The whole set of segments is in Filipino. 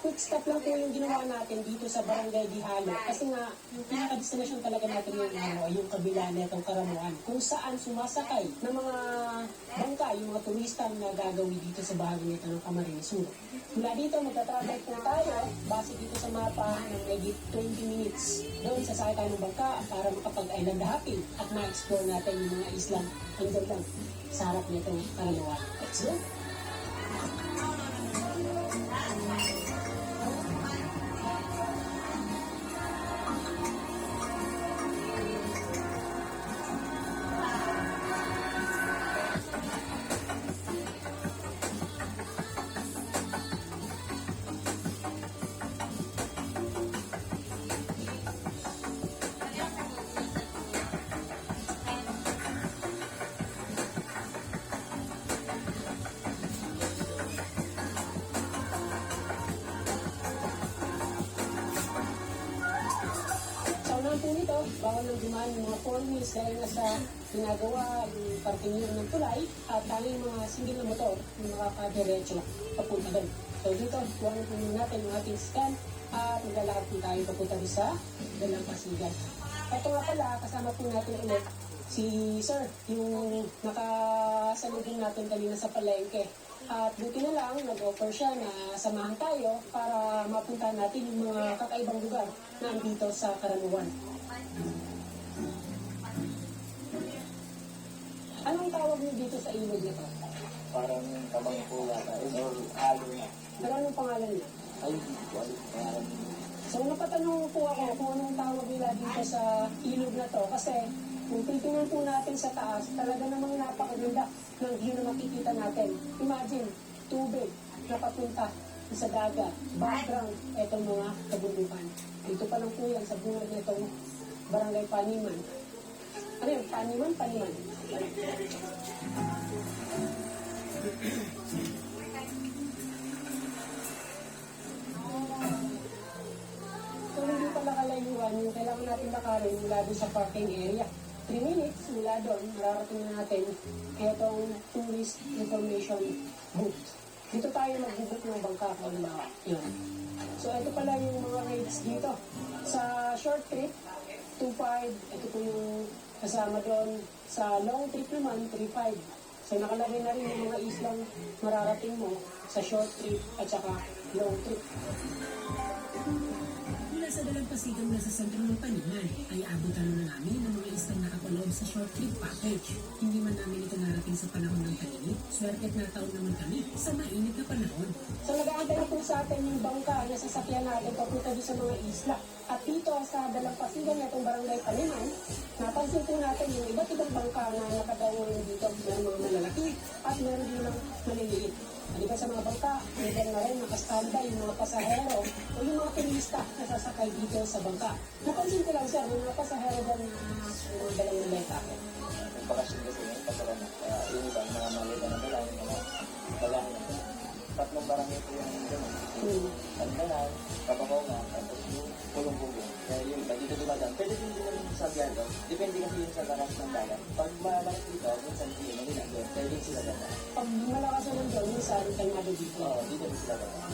quick stop lang po yung ginawa natin dito sa Barangay Dihalo. Kasi nga, yung pinaka-destination talaga natin yung kabila na itong Karamuan. Kung saan sumasakay ng mga bangka, yung mga turista na gagawin dito sa bahagi nito ng Camarines Sur. Mula dito, magta-travel po tayo, base dito sa mapa ng mayigit 20 minutes. Doon sasakay tayo ng bangka para makapag-island hopping at ma-explore natin yung mga islang hanggang lang sa harap nitong Karamuan. Let's go! Sa unang po nito, bawal nang dumaan yung mga 4 wheels dahil nga sa ginagawa yung parkingan ng tulay at tanging mga single na motor yung makakadiretso papunta doon. So dito, tuwanan po natin yung ating scan at maglalakad po tayo papunta doon sa Dalampasigan. Ito nga pala, kasama po natin ulit si Sir, yung nakasalubong natin kanina sa palengke. At buti na lang, nag-offer siya na samahan tayo para mapunta natin yung mga kakaibang lugar na andito sa Karamuan. Anong tawag niyo dito sa ilog na to? Parang tabang po yata. Or halo na. Pero anong pangalan niya? Ay, hindi ko alam. Parang So napatanong po ako kung anong tawag nila dito sa ilog na to kasi kung titingnan po natin sa taas, talaga namang napakaganda ng view na makikita natin. Imagine, tubig na papunta sa dagat, background, etong mga kabundukan. Dito pa lang po yan sa bungad na itong Barangay Paniman. Ano yun? Paniman? Paniman. Kung hindi pala kalayuan, yung kailangan natin lakarin mula doon sa parking area. 3 minutes mula doon, mararating na natin itong tourist information booth. Dito tayo mag-book ng bangka kung halimbawa. Yun. So ito pala yung mga rates dito. Sa short trip, 2.5. Ito po yung kasama doon. Sa long trip naman, 3.5. So nakalagay na rin yung mga islang mararating mo sa short trip at saka long trip. Mula sa Dalampasigan na sa sentro ng Paniman ay abutan na namin ng mga isang nakapaloob sa short trip package. Hindi man namin ito narating sa panahon ng paninit, swerte't na taon naman kami sa mainit na panahon. So nag-aantay na po sa atin yung bangka na sasakyan natin papunta doon sa mga isla. At dito sa Dalampasigan na itong Barangay Paniman, napansin po natin yung iba't ibang bangka na nakadawin dito. Meron mga malalaki at meron din ng maliliit. Halika sa mga bangka, meron na rin nakastanda yung mga pasahero o yung mga turista na sasakay dito sa bangka. Napansin ko lang sir, yung mga pasahero dyan na yung dalang maleta. yung bakasyon kasi yung pasaran na. Kaya yung iba, mga malita na dala, yung mga balahan na. Tatlong barangay po yung gano'n. Tandanan, Kabakongan, tapos yung Pulong-Pulong. Kaya yung iba, dito dumadaan. Pwede din din naman sa Biado. Depende kasi yun sa lakas ng dagat. Pag malakas dito, minsan hindi, malilang doon. Kaya din sila dadaan. Pag malakas na nandun, minsan kalmado dito. Oo, dito din sila dadaan.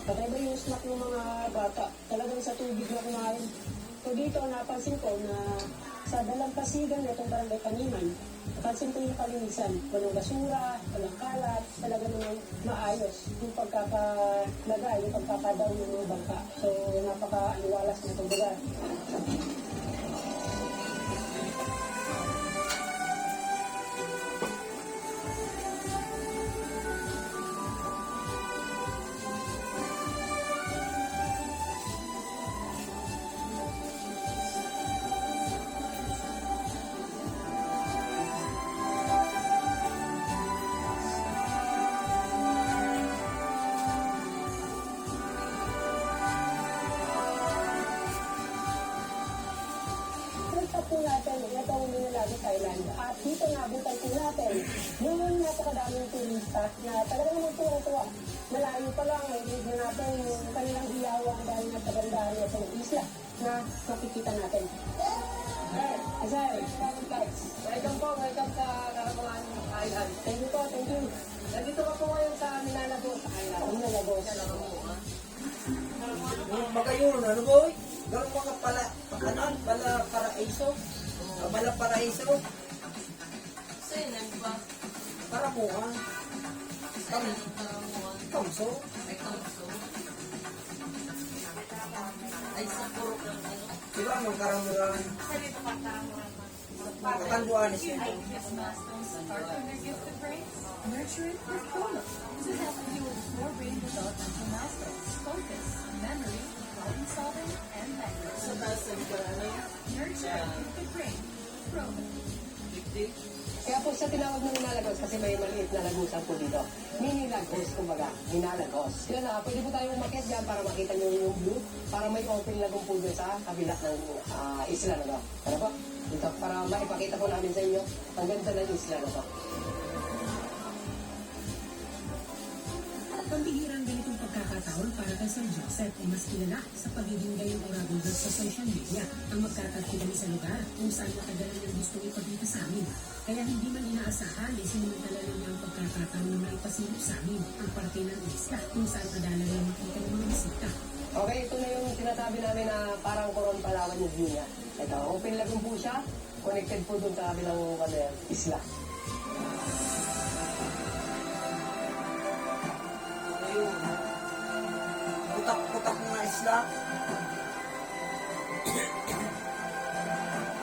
Patay ba yung snack ng mga bata? Talagang sa tubig na kumain. So dito, napansin ko na sa Dalampasigan na itong Barangay Paniman, napansin ko yung kalinisan. Walang basura, walang kalat, talaga naman maayos yung pagkakalagay, yung pagkakadaw ng mga bangka. So napaka-aliwalas na itong lugar. Punta po natin itong Minalago, Thailand. At dito nabutan po natin yung napakadaming turista na talaga naman tuwa-tuwa. Malayo pa lang, may na natin yung kanilang hiyawan dahil nagkagandahan na itong isla na makikita natin. Sir, welcome po. welcome sa Karamangan Island. Thank you po, thank you. Nandito ka po ngayon sa Minalagos Island. Ang nalagos. Magayon, ano boy? Ganun mga pala, pala paraiso. Pala paraiso. Para mo ha. Kamso. Diba ang karamuran? Katanduan siya. Nurture it with Polo to help you with more brain developmental milestones, focus, memory, problem solving, and language. Nurture it with the brain. Polo. Kaya po siya tinawag ng Minalagos kasi may maliit na lagusan po dito. Mini Lagos, kumbaga. Minalagos. Kaya na, pwede po tayong umakyat dyan para makita nyo yung view. Para may open lagoon po dyan sa kabila ng isla na to. Ano po? Dito, para maipakita po namin sa inyo ang ganda ng isla na to. Pambihirang ganitong pagkakataon para kay Sir Joseph ay mas kilala sa pagiging gayong orador sa social media ang magkatagpo kami sa lugar kung saan matagal niyang gustong ipakita sa amin. Kaya hindi man inaasahan ay sinimantala lang niya ang pagkakataon na maipasilip sa amin ang parte ng isla kung saan kadala rin makita ng mga bisita. Okay, ito na yung sinasabi namin na parang Coron Palawan yung view niya. Ito, open lagoon po siya. Connected po dun sa kabilang isla. Ayun. Putak-putak mga isla.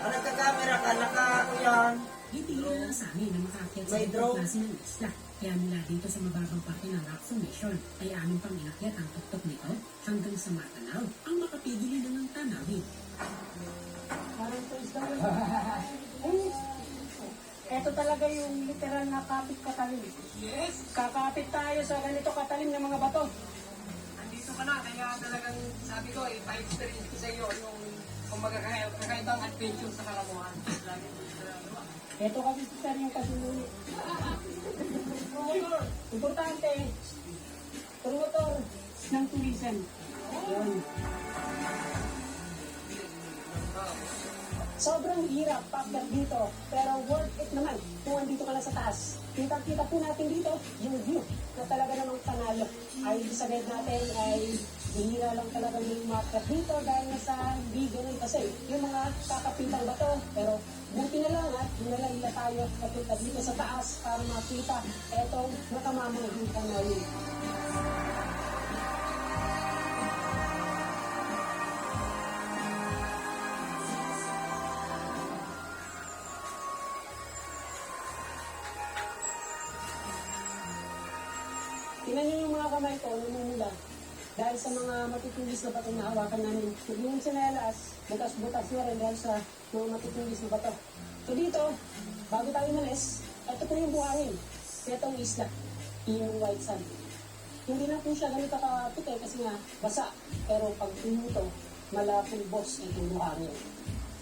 Ano nagka-camera ka? Naka-ano yan? Itingilan lang sa amin na makaakyat sa May ibang drone. klase ng isla. Kaya mula dito sa mababang parte ng rock formation ay amin pang inakyat ang tuktok nito hanggang sa matanaw ang makapigili na ng tanawin. Parang ito isda. Ito talaga yung literal na kapit katalim. Yes! Kakapit tayo sa ganito katalim ng mga bato. Andito ka na, kaya talagang sabi ko, pa-experience ko sa iyo yung kumbaga kakaibang adventure sa Karamuan. Ito kasi sa yung kasununit. Importante, promotor ng tourism. Yun. Sobrang hirap pagkat dito, pero worth it naman kung andito ka lang sa taas. Kita po natin dito yung view na talaga namang panalo. Ay sa guide natin ay hihira lang talaga yung market dito dahil sa hindi ganun kasi yung mga kakapitang bato. Pero buti na lang at dinala tayo kapunta dito sa taas para makita etong nakamamanghitan na yun. Tingnan niyo yung mga kamay ko, namumula. Dahil sa mga matitilis na bato na hawakan namin. Yung sinelas, butas-butas na rin dahil sa mga matitilis na bato. So dito, bago tayo malis, ito po yung buhangin. Itong isla, yung white sand. Hindi na po siya ganito kaputi kasi nga basa. Pero pag tumuto, malapulbos itong buhangin.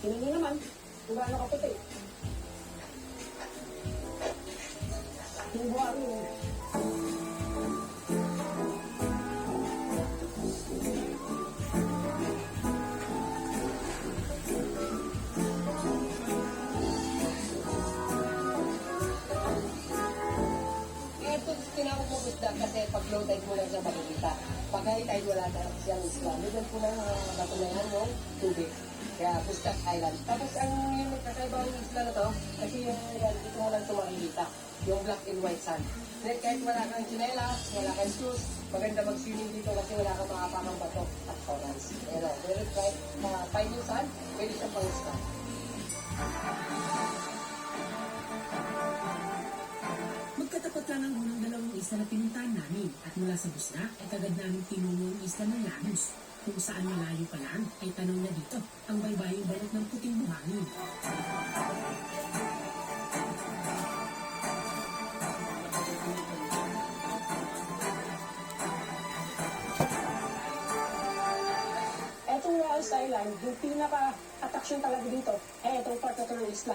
Tingnan niyo naman kung gaano kaputi. Yung buhangin, tinawag mo isda kasi pag low tide mo lang siya makikita. Pag high tide wala na siyang isla. Middle po na mga bato na yan yung tubig. Kaya Pustak Island. Tapos ang yung kakaiba ng isla na to, kasi yung yan, dito mo lang ito makikita. Yung black and white sand. Then kahit wala kang chinelas, wala kang shoes, maganda mag-swimming dito kasi wala kang makapakang bato at corals. Ayan o, very bright, fine yung sand, pwede siyang pang-isla. Magkatapat lang ang unang dalawang isla na pinuntahan namin at mula sa Busna ay kagad namin tinungo ang isla ng Lanus kung saan malayo pa lang ay tanong na dito ang baybayong balot ng puting buhangin. etong Rouse Island, yung pinaka-attraction talaga dito, itong part na ito ng isla.